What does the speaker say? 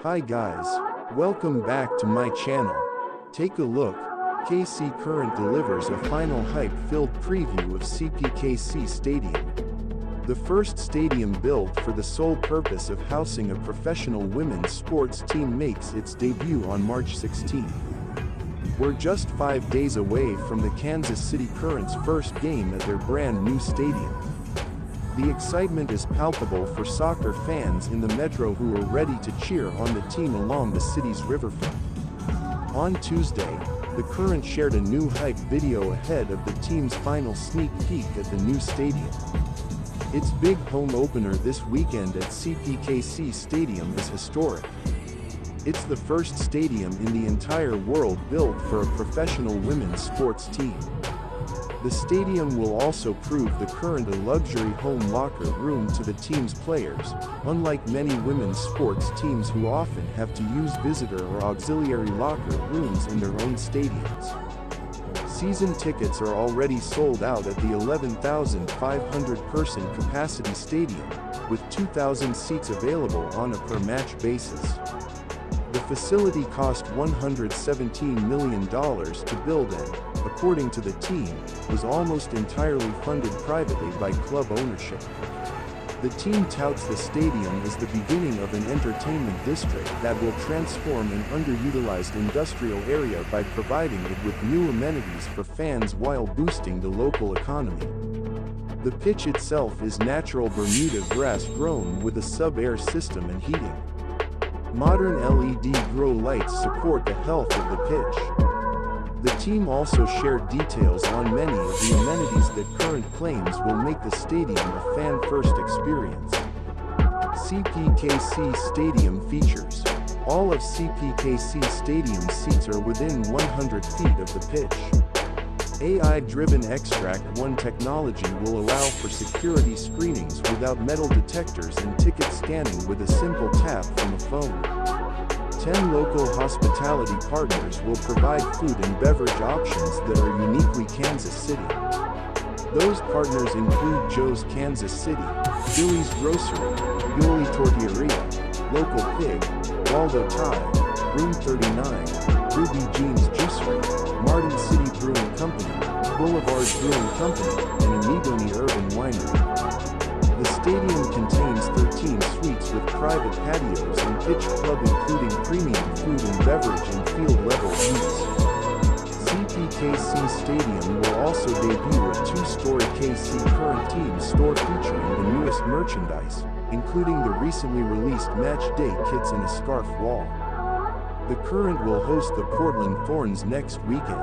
Hi guys, welcome back to my channel. Take a look, KC Current delivers a final hype-filled preview of CPKC Stadium. The first stadium built for the sole purpose of housing a professional women's sports team makes its debut on March 16. We're just 5 days away from the Kansas City Current's first game at their brand new stadium. The excitement is palpable for soccer fans in the metro who are ready to cheer on the team along the city's riverfront. On Tuesday, the Current shared a new hype video ahead of the team's final sneak peek at the new stadium. Its big home opener this weekend at CPKC Stadium is historic. It's the first stadium in the entire world built for a professional women's sports team. The stadium will also prove the Current a luxury home locker room to the team's players, unlike many women's sports teams who often have to use visitor or auxiliary locker rooms in their own stadiums. Season tickets are already sold out at the 11,500-person capacity stadium, with 2,000 seats available on a per-match basis. The facility cost $117 million to build and, according to the team, was almost entirely funded privately by club ownership. The team touts the stadium as the beginning of an entertainment district that will transform an underutilized industrial area by providing it with new amenities for fans while boosting the local economy. The pitch itself is natural Bermuda grass grown with a sub-air system and heating. Modern LED grow lights support the health of the pitch. The team also shared details on many of the amenities that Current claims will make the stadium a fan-first experience. CPKC Stadium features. All of CPKC Stadium seats are within 100 feet of the pitch. AI-driven Extract 1 technology will allow for security screenings without metal detectors and ticket scanning with a simple tap from a phone. 10 local hospitality partners will provide food and beverage options that are uniquely Kansas City. Those partners include Joe's Kansas City, Billy's Grocery, Yoli Tortilleria, Local Pig, Waldo Thai, Room 39, Ruby Jean's Juicery, Martin City Brewing Company, Boulevard Brewing Company, and Amigoni Urban Winery. The stadium contains 13 suites with private patios and pitch club including premium food and beverage and field-level views. CPKC Stadium will also debut a 2-story KC Current team store featuring the newest merchandise, including the recently released match day kits and a scarf wall. The Current will host the Portland Thorns next weekend,